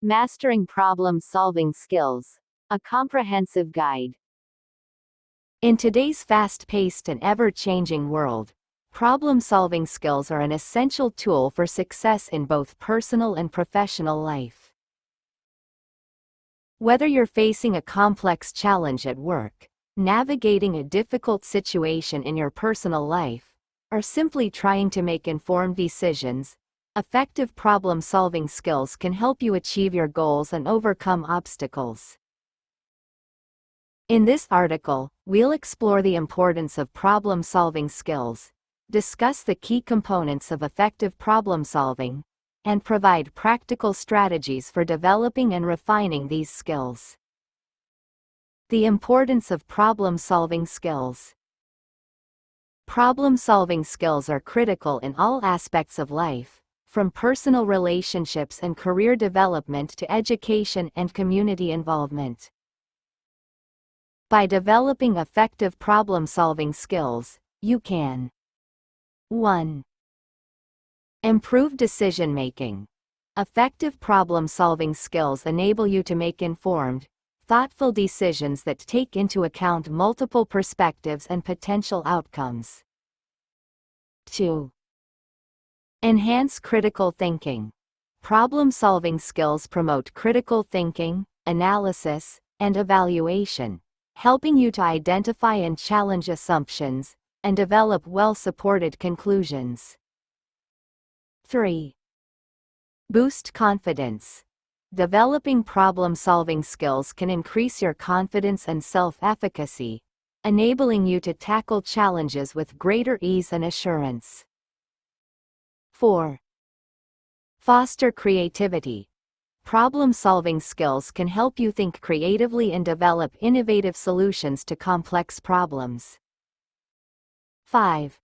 Mastering Problem-Solving Skills. A comprehensive guide. In today's fast-paced and ever-changing world, problem-solving skills are an essential tool for success in both personal and professional life. Whether you're facing a complex challenge at work, navigating a difficult situation in your personal life, or simply trying to make informed decisions, effective problem-solving skills can help you achieve your goals and overcome obstacles. In this article, we'll explore the importance of problem-solving skills, discuss the key components of effective problem-solving, and provide practical strategies for developing and refining these skills. The importance of problem-solving skills. Problem-solving skills are critical in all aspects of life, from personal relationships and career development to education and community involvement. By developing effective problem-solving skills, you can 1. Improve decision-making. Effective problem-solving skills enable you to make informed, thoughtful decisions that take into account multiple perspectives and potential outcomes. 2. Enhance critical thinking. Problem-solving skills promote critical thinking, analysis, and evaluation, helping you to identify and challenge assumptions, and develop well-supported conclusions. 3. Boost confidence. Developing problem-solving skills can increase your confidence and self-efficacy, enabling you to tackle challenges with greater ease and assurance. 4. Foster creativity. Problem-solving skills can help you think creatively and develop innovative solutions to complex problems. 5.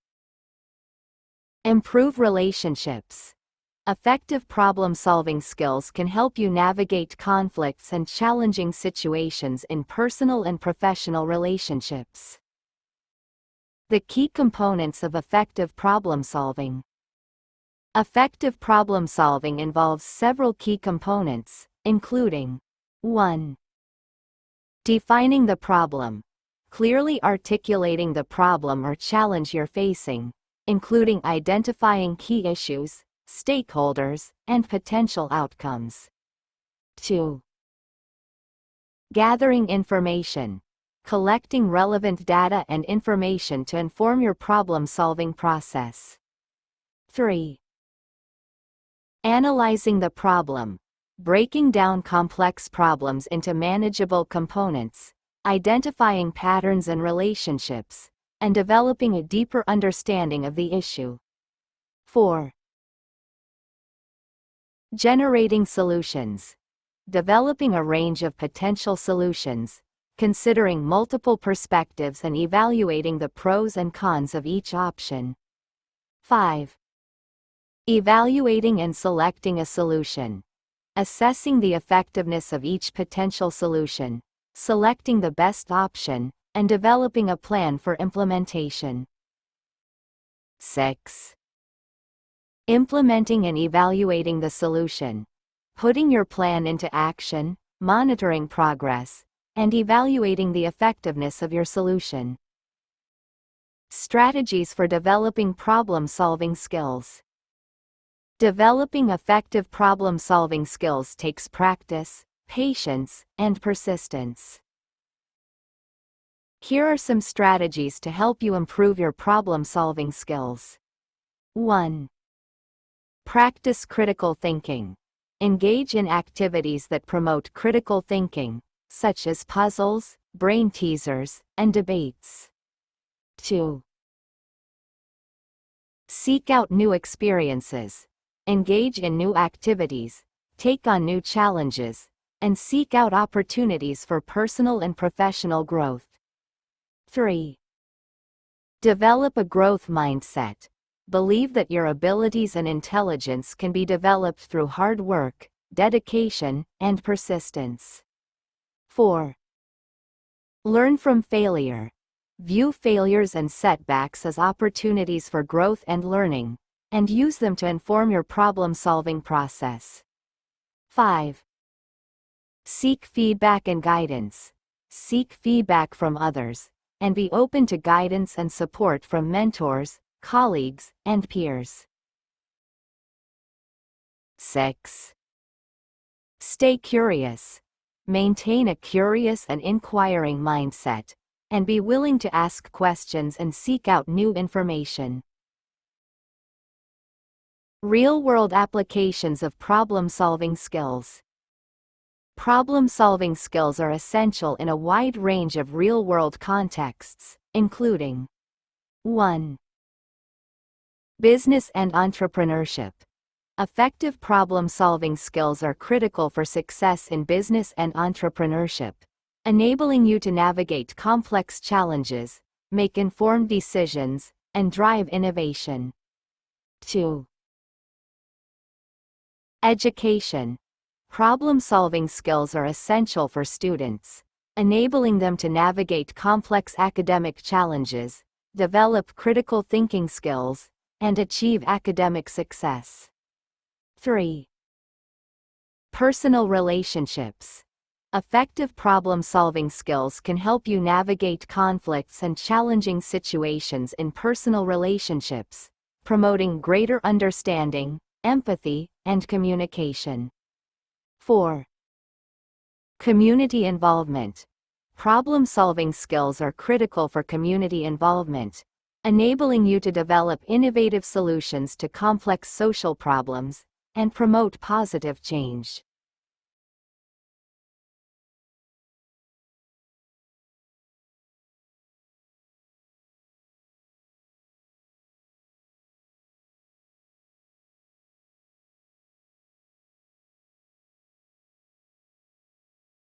Improve relationships. Effective problem-solving skills can help you navigate conflicts and challenging situations in personal and professional relationships. The key components of effective problem-solving. Effective problem-solving involves several key components, including 1. Defining the problem. Clearly articulating the problem or challenge you're facing, including identifying key issues, stakeholders, and potential outcomes. 2. Gathering information. Collecting relevant data and information to inform your problem-solving process. 3. Analyzing the problem. Breaking down complex problems into manageable components, identifying patterns and relationships, and developing a deeper understanding of the issue. 4. Generating solutions. Developing a range of potential solutions, considering multiple perspectives and evaluating the pros and cons of each option. 5. Evaluating and selecting a solution. Assessing the effectiveness of each potential solution, selecting the best option, and developing a plan for implementation. 6. Implementing and evaluating the solution. Putting your plan into action, monitoring progress, and evaluating the effectiveness of your solution. Strategies for developing problem-solving skills. Developing effective problem-solving skills takes practice, patience, and persistence. Here are some strategies to help you improve your problem-solving skills. 1. Practice critical thinking. Engage in activities that promote critical thinking, such as puzzles, brain teasers, and debates. 2. Seek out new experiences. Engage in new activities, take on new challenges, and seek out opportunities for personal and professional growth. 3. Develop a growth mindset. Believe that your abilities and intelligence can be developed through hard work, dedication, and persistence. 4. Learn from failure. View failures and setbacks as opportunities for growth and learning, and use them to inform your problem-solving process. 5. Seek feedback and guidance. Seek feedback from others, and be open to guidance and support from mentors, colleagues, and peers. 6. Stay curious. Maintain a curious and inquiring mindset, and be willing to ask questions and seek out new information. Real-world applications of problem-solving skills. Problem-solving skills are essential in a wide range of real-world contexts, including 1. Business and entrepreneurship. Effective problem-solving skills are critical for success in business and entrepreneurship, enabling you to navigate complex challenges, make informed decisions, and drive innovation. 2. Education. Problem-solving skills are essential for students, enabling them to navigate complex academic challenges, develop critical thinking skills, and achieve academic success. 3. Personal relationships. Effective problem-solving skills can help you navigate conflicts and challenging situations in personal relationships, promoting greater understanding, empathy, and communication. 4. Community involvement. Problem-solving skills are critical for community involvement, enabling you to develop innovative solutions to complex social problems and promote positive change.